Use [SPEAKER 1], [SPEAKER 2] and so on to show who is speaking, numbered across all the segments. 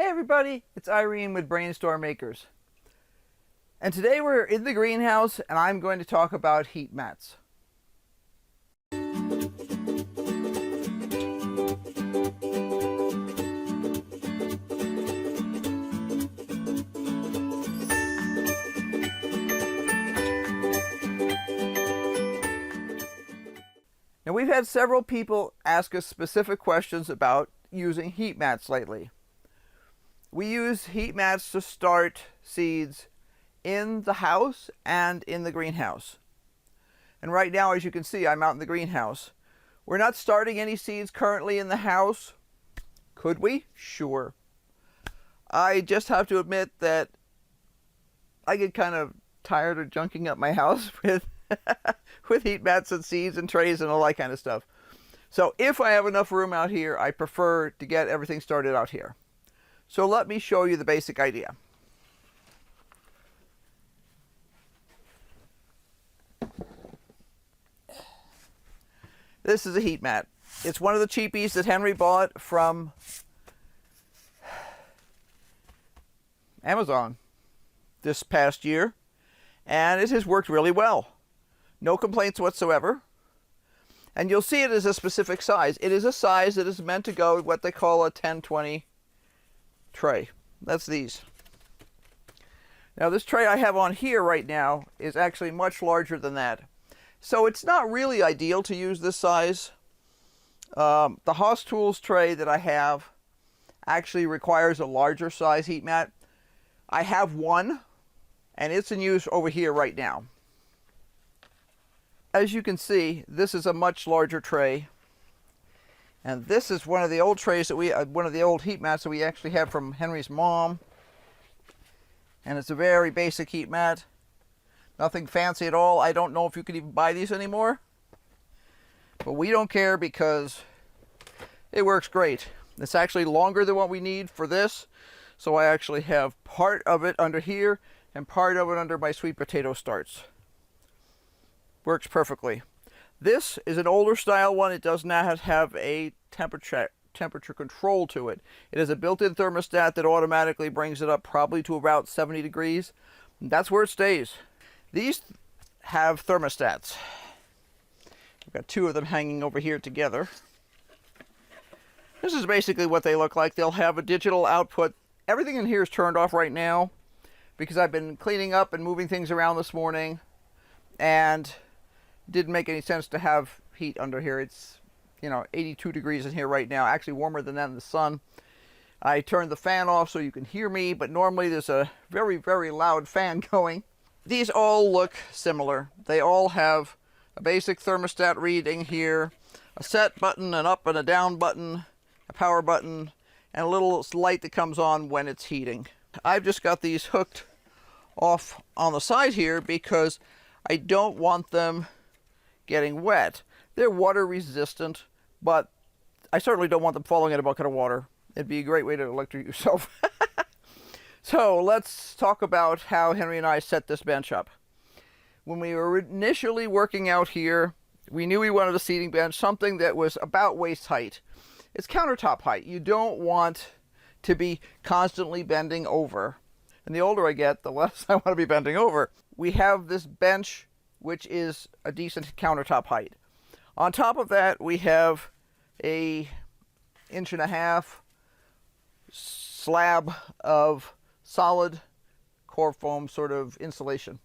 [SPEAKER 1] Hey everybody, it's Irene with BrainStormAcres. And today we're in the greenhouse and I'm going to talk about heat mats. Now we've had several people ask us specific questions about using heat mats lately. We use heat mats to start seeds in the house and in the greenhouse. And right now, as you can see, I'm out in the greenhouse. We're not starting any seeds currently in the house. Could we? Sure. I just have to admit that I get kind of tired of junking up my house with with heat mats and seeds and trays and all that kind of stuff. So if I have enough room out here, I prefer to get everything started out here. So let me show you the basic idea. This is a heat mat. It's one of the cheapies that Henry bought from Amazon this past year, and it has worked really well. No complaints whatsoever. And you'll see it is a specific size. It is a size that is meant to go what they call a 10-20 tray. That's these. Now this tray I have on here right now is actually much larger than that. So it's not really ideal to use this size. The Haas Tools tray that I have actually requires a larger size heat mat. I have one and it's in use over here right now. As you can see, this is a much larger tray. And this is one of the old trays that one of the old heat mats that we actually have from Henry's mom. And it's a very basic heat mat. Nothing fancy at all. I don't know if you could even buy these anymore. But we don't care because it works great. It's actually longer than what we need for this. So I actually have part of it under here and part of it under my sweet potato starts. Works perfectly. This is an older style one. It does not have a temperature control to it. It has a built-in thermostat that automatically brings it up probably to about 70 degrees. That's where it stays. These have thermostats. I've got two of them hanging over here together. This is basically what they look like. They'll have a digital output. Everything in here is turned off right now because I've been cleaning up and moving things around this morning, and didn't make any sense to have heat under here. It's 82 degrees in here right now, actually warmer than that in the sun. I turned the fan off so you can hear me, but normally there's a very, very loud fan going. These all look similar. They all have a basic thermostat reading here, a set button, an up and a down button, a power button, and a little light that comes on when it's heating. I've just got these hooked off on the side here because I don't want them getting wet. They're water resistant, but I certainly don't want them falling in a bucket of water. It'd be a great way to electrocute yourself. So let's talk about how Henry and I set this bench up. When we were initially working out here, we knew we wanted a seating bench, something that was about waist height. It's countertop height. You don't want to be constantly bending over. And the older I get, the less I want to be bending over. We have this bench, which is a decent countertop height. On top of that, we have a 1.5 inch slab of solid core foam sort of insulation.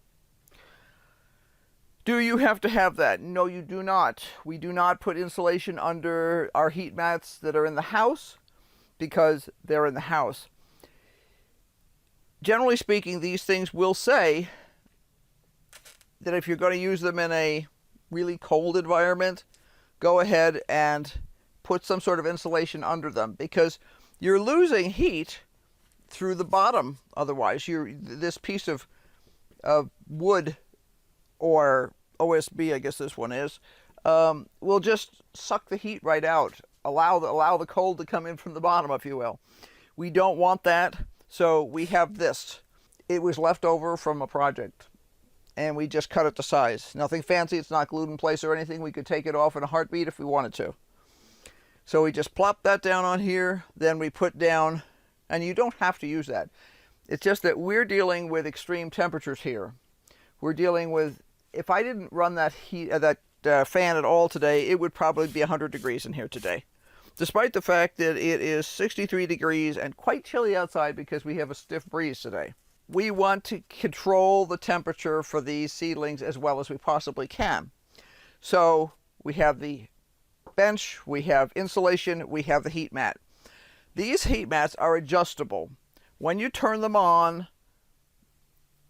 [SPEAKER 1] Do you have to have that? No, you do not. We do not put insulation under our heat mats that are in the house because they're in the house. Generally speaking, these things will say that if you're going to use them in a really cold environment, go ahead and put some sort of insulation under them because you're losing heat through the bottom. Otherwise, this piece of wood, or OSB, I guess this one is, will just suck the heat right out. Allow the cold to come in from the bottom, if you will. We don't want that, so we have this. It was left over from a project, and we just cut it to size. Nothing fancy. It's not glued in place or anything. We could take it off in a heartbeat if we wanted to. So we just plop that down on here. Then we put down And you don't have to use that. It's just that we're dealing with extreme temperatures here. We're dealing with, if I didn't run that fan at all today, it would probably be 100 degrees in here today. Despite the fact that it is 63 degrees and quite chilly outside because we have a stiff breeze today. We want to control the temperature for these seedlings as well as we possibly can. So we have the bench, we have insulation, we have the heat mat. These heat mats are adjustable. When you turn them on,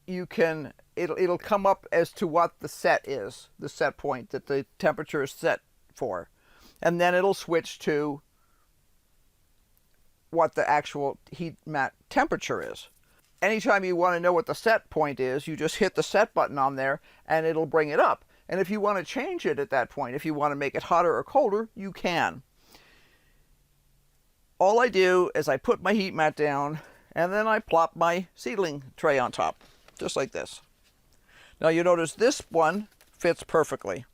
[SPEAKER 1] you can, it'll come up as to what the set is, the set point that the temperature is set for. And then it'll switch to what the actual heat mat temperature is. Anytime you want to know what the set point is, you just hit the set button on there and it'll bring it up. And if you want to change it at that point, if you want to make it hotter or colder, you can. All I do is I put my heat mat down and then I plop my seedling tray on top, just like this. Now you notice this one fits perfectly.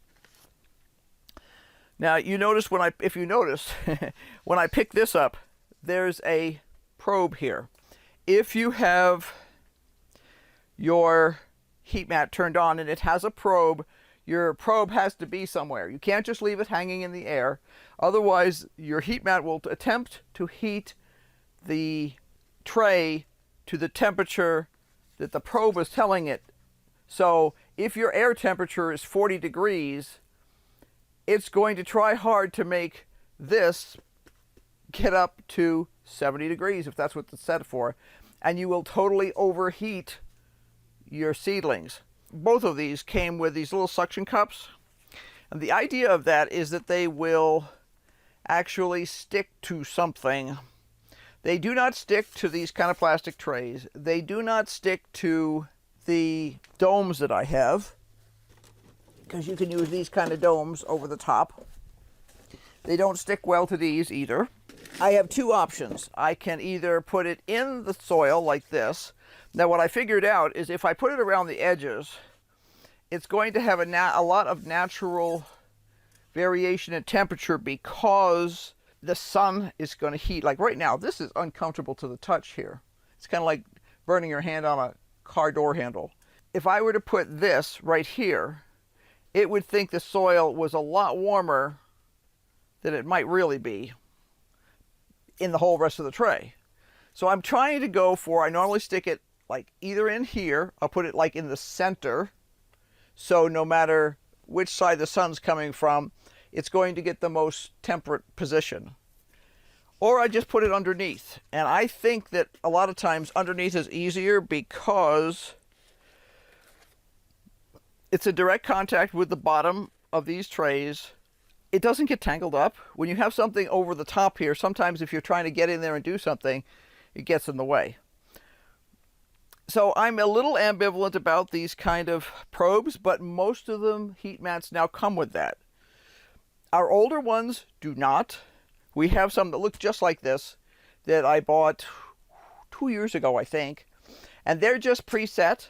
[SPEAKER 1] Now you notice if you notice, when I pick this up, there's a probe here. If you have your heat mat turned on and it has a probe, your probe has to be somewhere. You can't just leave it hanging in the air. Otherwise, your heat mat will attempt to heat the tray to the temperature that the probe is telling it. So if your air temperature is 40 degrees, it's going to try hard to make this get up to 70 degrees if that's what it's set for. And you will totally overheat your seedlings. Both of these came with these little suction cups. And the idea of that is that they will actually stick to something. They do not stick to these kind of plastic trays. They do not stick to the domes that I have, because you can use these kind of domes over the top. They don't stick well to these either. I have two options. I can either put it in the soil like this. Now what I figured out is if I put it around the edges, it's going to have a lot of natural variation in temperature because the sun is going to heat. Like right now, this is uncomfortable to the touch here. It's kind of like burning your hand on a car door handle. If I were to put this right here, it would think the soil was a lot warmer than it might really be in the whole rest of the tray. So I'm trying to go for, I normally stick it like either in here, I'll put it like in the center, so no matter which side the sun's coming from, it's going to get the most temperate position. Or I just put it underneath. And I think that a lot of times underneath is easier because it's a direct contact with the bottom of these trays. It doesn't get tangled up. When you have something over the top here, sometimes if you're trying to get in there and do something, it gets in the way. So I'm a little ambivalent about these kind of probes, but most of them heat mats now come with that. Our older ones do not. We have some that look just like this that I bought 2 years ago, I think. And they're just preset,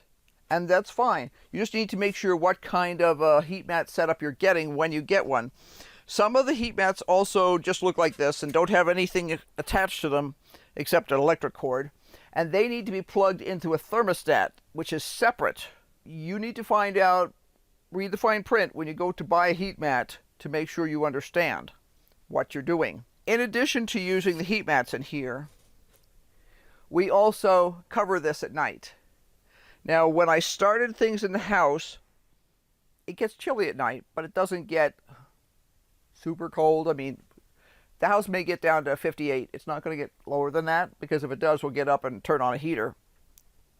[SPEAKER 1] and that's fine. You just need to make sure what kind of a heat mat setup you're getting when you get one. Some of the heat mats also just look like this and don't have anything attached to them except an electric cord. And they need to be plugged into a thermostat, which is separate. You need to find out, read the fine print when you go to buy a heat mat to make sure you understand what you're doing. In addition to using the heat mats in here, we also cover this at night. Now, when I started things in the house, it gets chilly at night, but it doesn't get super cold. I mean, the house may get down to 58. It's not going to get lower than that, because if it does, we'll get up and turn on a heater.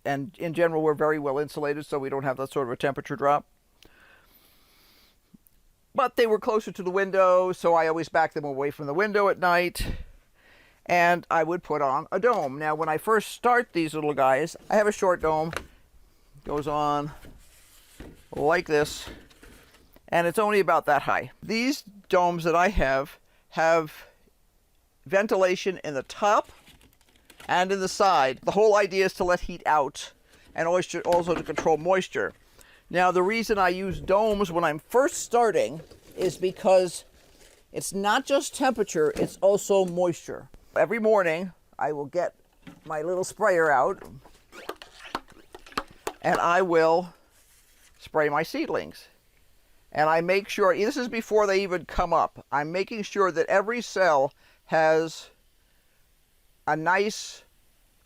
[SPEAKER 1] And in general, we're very well insulated, so we don't have that sort of a temperature drop. But they were closer to the window, so I always back them away from the window at night. And I would put on a dome. Now, when I first start these little guys, I have a short dome. Goes on like this. And it's only about that high. These domes that I have ventilation in the top and in the side. The whole idea is to let heat out and also to control moisture. Now, the reason I use domes when I'm first starting is because it's not just temperature, it's also moisture. Every morning I will get my little sprayer out, and I will spray my seedlings. And I make sure, this is before they even come up, I'm making sure that every cell has a nice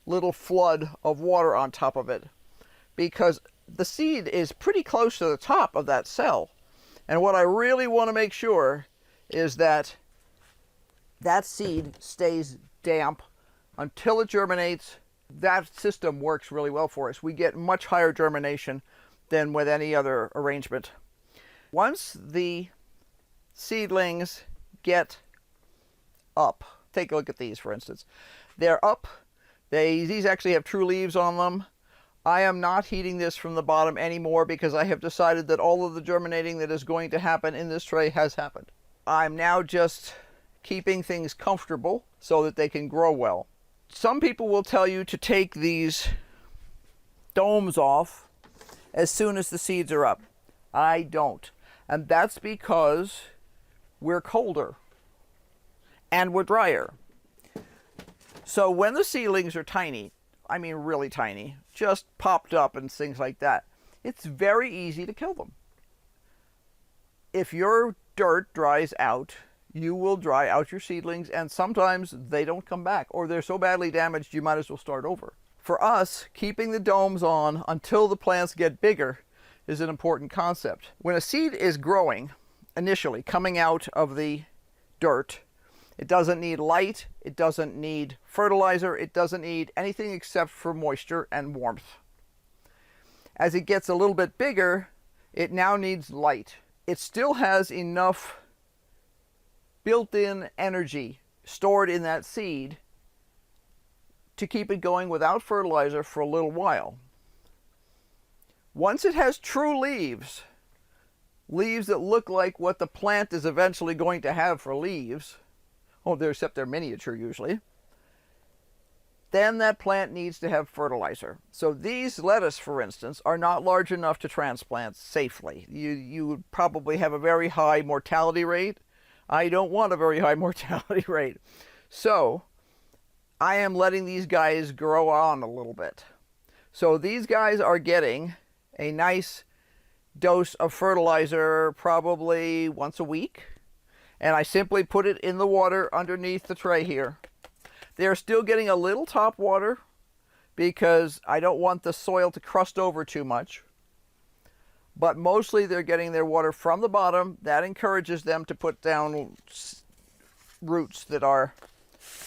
[SPEAKER 1] little flood of water on top of it, because the seed is pretty close to the top of that cell. And what I really want to make sure is that that seed stays damp until it germinates. That system works really well for us. We get much higher germination than with any other arrangement. Once the seedlings get up, take a look at these for instance. They're up. These actually have true leaves on them. I am not heating this from the bottom anymore because I have decided that all of the germinating that is going to happen in this tray has happened. I'm now just keeping things comfortable so that they can grow well. Some people will tell you to take these domes off as soon as the seeds are up. I don't. And that's because we're colder and we're drier. So when the seedlings are tiny, I mean really tiny, just popped up and things like that, it's very easy to kill them. If your dirt dries out, you will dry out your seedlings, and sometimes they don't come back, or they're so badly damaged you might as well start over. For us, keeping the domes on until the plants get bigger is an important concept. When a seed is growing, initially coming out of the dirt, it doesn't need light, it doesn't need fertilizer, it doesn't need anything except for moisture and warmth. As it gets a little bit bigger, it now needs light. It still has enough built-in energy stored in that seed to keep it going without fertilizer for a little while. Once it has true leaves, leaves that look like what the plant is eventually going to have for leaves, except they're miniature usually, then that plant needs to have fertilizer. So these lettuce, for instance, are not large enough to transplant safely. You would probably have a very high mortality rate. I don't want a very high mortality rate. So I am letting these guys grow on a little bit. So these guys are getting a nice dose of fertilizer probably once a week. And I simply put it in the water underneath the tray here. They're still getting a little top water because I don't want the soil to crust over too much. But mostly they're getting their water from the bottom. That encourages them to put down roots that are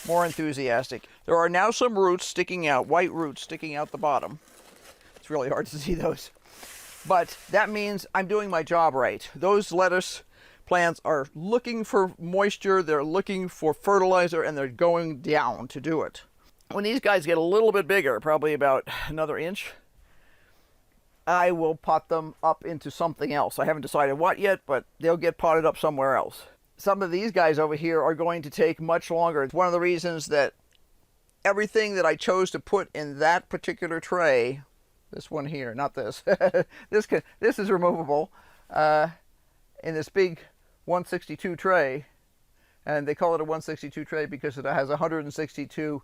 [SPEAKER 1] more enthusiastic. There are now some roots sticking out, white roots sticking out the bottom. It's really hard to see those. But that means I'm doing my job right. Those lettuce plants are looking for moisture, they're looking for fertilizer, and they're going down to do it. When these guys get a little bit bigger, probably about another inch, I will pot them up into something else. I haven't decided what yet, but they'll get potted up somewhere else. Some of these guys over here are going to take much longer. It's one of the reasons that everything that I chose to put in that particular tray, this one here, not this, this is removable, in this big 162 tray, and they call it a 162 tray because it has 162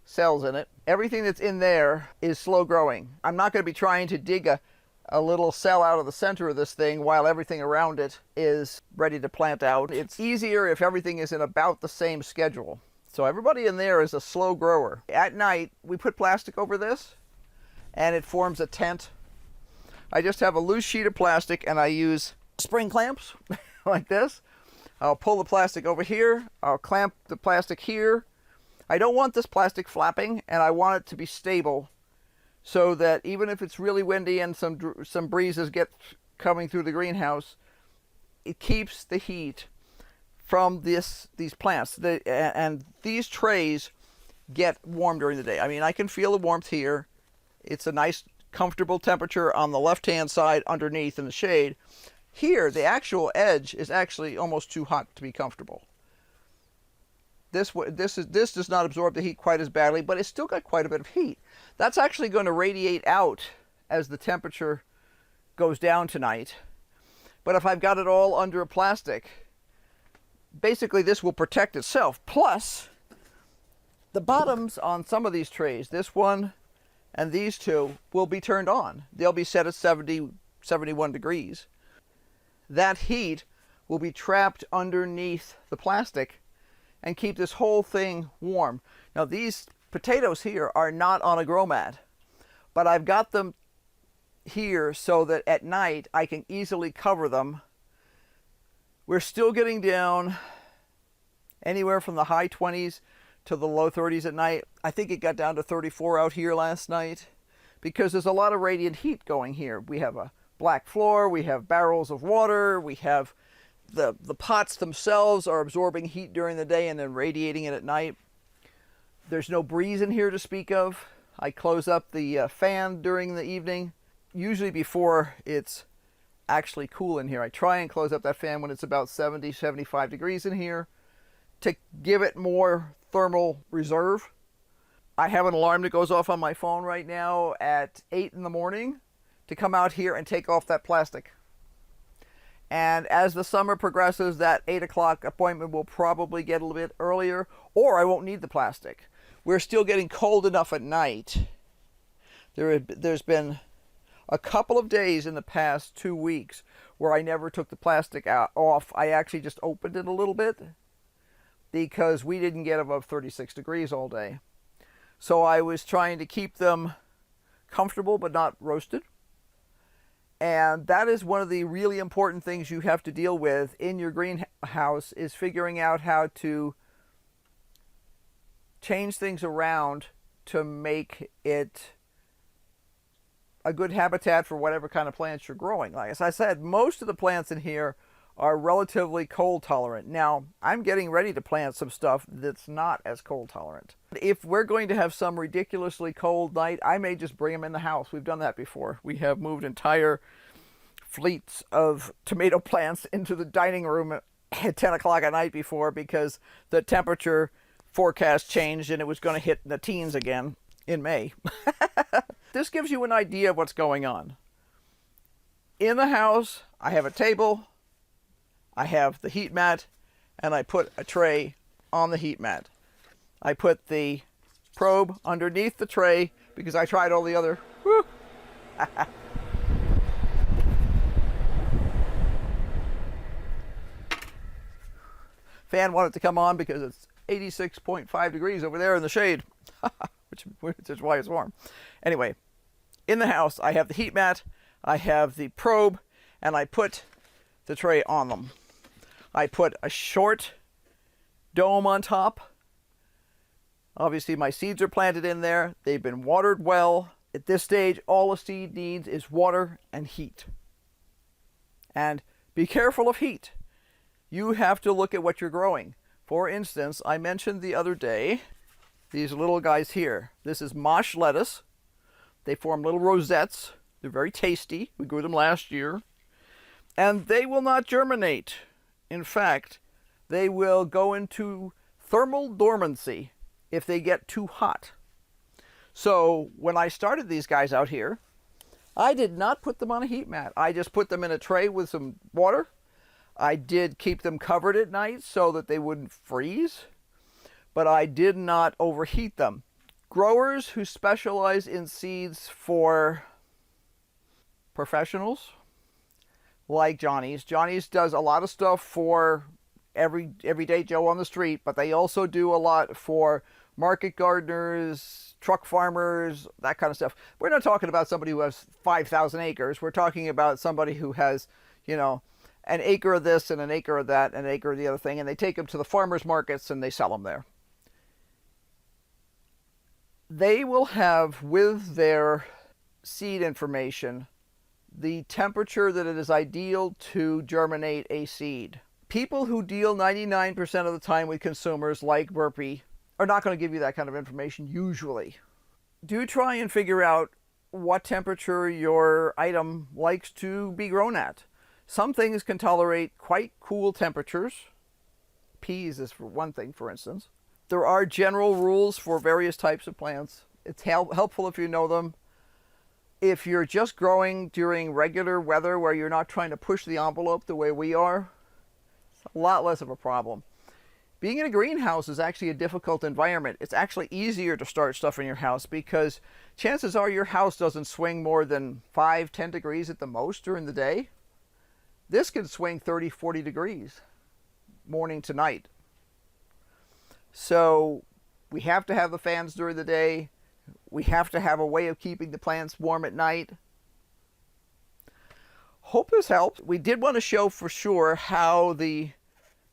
[SPEAKER 1] cells in it. Everything that's in there is slow growing. I'm not going to be trying to dig a little cell out of the center of this thing while everything around it is ready to plant out. It's easier if everything is in about the same schedule. So everybody in there is a slow grower. At night, we put plastic over this and it forms a tent. I just have a loose sheet of plastic and I use spring clamps like this. I'll pull the plastic over here. I'll clamp the plastic here. I don't want this plastic flapping, and I want it to be stable so that even if it's really windy and some breezes get coming through the greenhouse, it keeps the heat from these plants. And these trays get warm during the day. I mean, I can feel the warmth here. It's a nice, comfortable temperature on the left-hand side underneath in the shade. Here, the actual edge is actually almost too hot to be comfortable. This does not absorb the heat quite as badly, but it's still got quite a bit of heat. That's actually going to radiate out as the temperature goes down tonight. But if I've got it all under a plastic, basically this will protect itself. Plus, The bottoms on some of these trays, this one and these two, will be turned on. They'll be set at 70, 71 degrees. That heat will be trapped underneath the plastic and keep this whole thing warm. Now these potatoes here are not on a grow mat, but I've got them here so that at night I can easily cover them. We're still getting down anywhere from the high 20s to the low 30s at night. I think it got down to 34 out here last night because there's a lot of radiant heat going here. We have a black floor, we have barrels of water, we have the pots themselves are absorbing heat during the day and then radiating it at night. There's no breeze in here to speak of. I close up the fan during the evening, usually before it's actually cool in here. I try and close up that fan when it's about 70, 75 degrees in here to give it more thermal reserve. I have an alarm that goes off on my phone right now at 8 in the morning to come out here and take off that plastic. And as the summer progresses, that 8 o'clock appointment will probably get a little bit earlier, or I won't need the plastic. We're still getting cold enough at night. There's been a couple of days in the past 2 weeks where I never took the plastic off. I actually just opened it a little bit because we didn't get above 36 degrees all day. So I was trying to keep them comfortable but not roasted. And that is one of the really important things you have to deal with in your greenhouse, is figuring out how to change things around to make it a good habitat for whatever kind of plants you're growing. Like as I said, most of the plants in here are relatively cold tolerant. Now, I'm getting ready to plant some stuff that's not as cold tolerant. If we're going to have some ridiculously cold night, I may just bring them in the house. We've done that before. We have moved entire fleets of tomato plants into the dining room at 10 o'clock at night before because the temperature forecast changed and it was going to hit the teens again in May. This gives you an idea of what's going on. In the house, I have a table, I have the heat mat, and I put a tray on the heat mat. I put the probe underneath the tray because I tried all the other... Fan wanted to come on because it's 86.5 degrees over there in the shade, which is why it's warm. Anyway, in the house, I have the heat mat, I have the probe, and I put the tray on them. I put a short dome on top. Obviously, my seeds are planted in there. They've been watered well. At this stage, all a seed needs is water and heat. And be careful of heat. You have to look at what you're growing. For instance, I mentioned the other day these little guys here. This is mosh lettuce. They form little rosettes. They're very tasty. We grew them last year. And they will not germinate. In fact, they will go into thermal dormancy if they get too hot. So when I started these guys out here, I did not put them on a heat mat. I just put them in a tray with some water. I did keep them covered at night so that they wouldn't freeze, but I did not overheat them. Growers who specialize in seeds for professionals, like Johnny's. Johnny's does a lot of stuff for everyday Joe on the street, but they also do a lot for market gardeners, truck farmers, that kind of stuff. We're not talking about somebody who has 5,000 acres. We're talking about somebody who has, you know, an acre of this and an acre of that and an acre of the other thing, and they take them to the farmers markets and they sell them there. They will have with their seed information the temperature that it is ideal to germinate a seed. People who deal 99% of the time with consumers like Burpee are not going to give you that kind of information usually. Do try and figure out what temperature your item likes to be grown at. Some things can tolerate quite cool temperatures. Peas is for one thing, for instance. There are general rules for various types of plants. It's helpful if you know them. If you're just growing during regular weather where you're not trying to push the envelope the way we are, it's a lot less of a problem. Being in a greenhouse is actually a difficult environment. It's actually easier to start stuff in your house because chances are your house doesn't swing more than 5-10 degrees at the most during the day. This can swing 30-40 degrees morning to night. So we have to have the fans during the day. We have to have a way of keeping the plants warm at night. Hope this helped. We did want to show for sure how the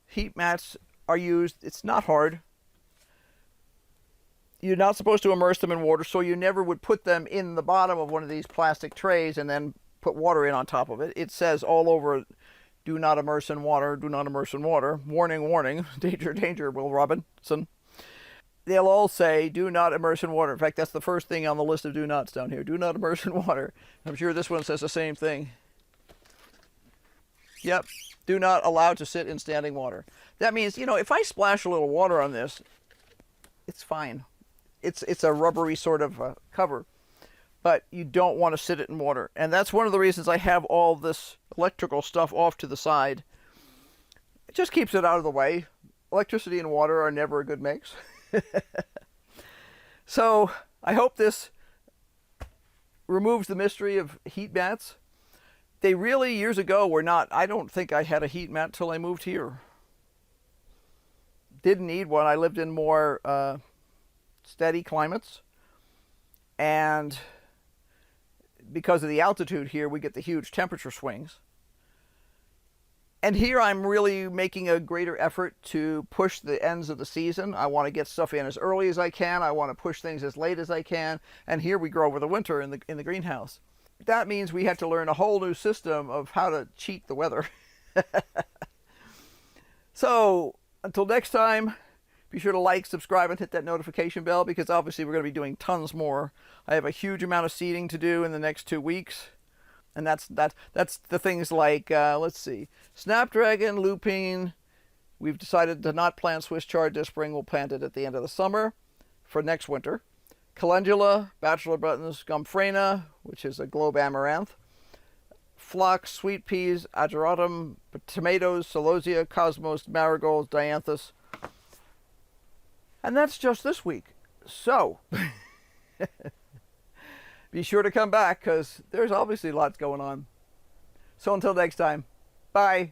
[SPEAKER 1] heat mats are used. It's not hard. You're not supposed to immerse them in water, so you never would put them in the bottom of one of these plastic trays and then put water in on top of it. It says all over, do not immerse in water, do not immerse in water. Warning, warning, danger, danger, Will Robinson. They'll all say, do not immerse in water. In fact, that's the first thing on the list of do nots down here. Do not immerse in water. I'm sure this one says the same thing. Yep, do not allow to sit in standing water. That means, you know, if I splash a little water on this, it's fine. It's a rubbery sort of cover, but you don't want to sit it in water. And that's one of the reasons I have all this electrical stuff off to the side. It just keeps it out of the way. Electricity and water are never a good mix. So I hope this removes the mystery of heat mats. They really, years ago, were not. I don't think I had a heat mat till I moved here. Didn't need one. I lived in more steady climates. And because of the altitude here, we get the huge temperature swings. And here I'm really making a greater effort to push the ends of the season. I want to get stuff in as early as I can. I want to push things as late as I can. And here we grow over the winter in the greenhouse. That means we have to learn a whole new system of how to cheat the weather. So until next time, be sure to like, subscribe, and hit that notification bell because obviously we're going to be doing tons more. I have a huge amount of seeding to do in the next 2 weeks. And that's the things like, let's see, snapdragon, lupine. We've decided to not plant Swiss chard this spring. We'll plant it at the end of the summer for next winter. Calendula, bachelor buttons, gomphrena, which is a globe amaranth. Phlox, sweet peas, ageratum, tomatoes, celosia, cosmos, marigolds, dianthus. And that's just this week. So be sure to come back because there's obviously lots going on. So until next time, bye.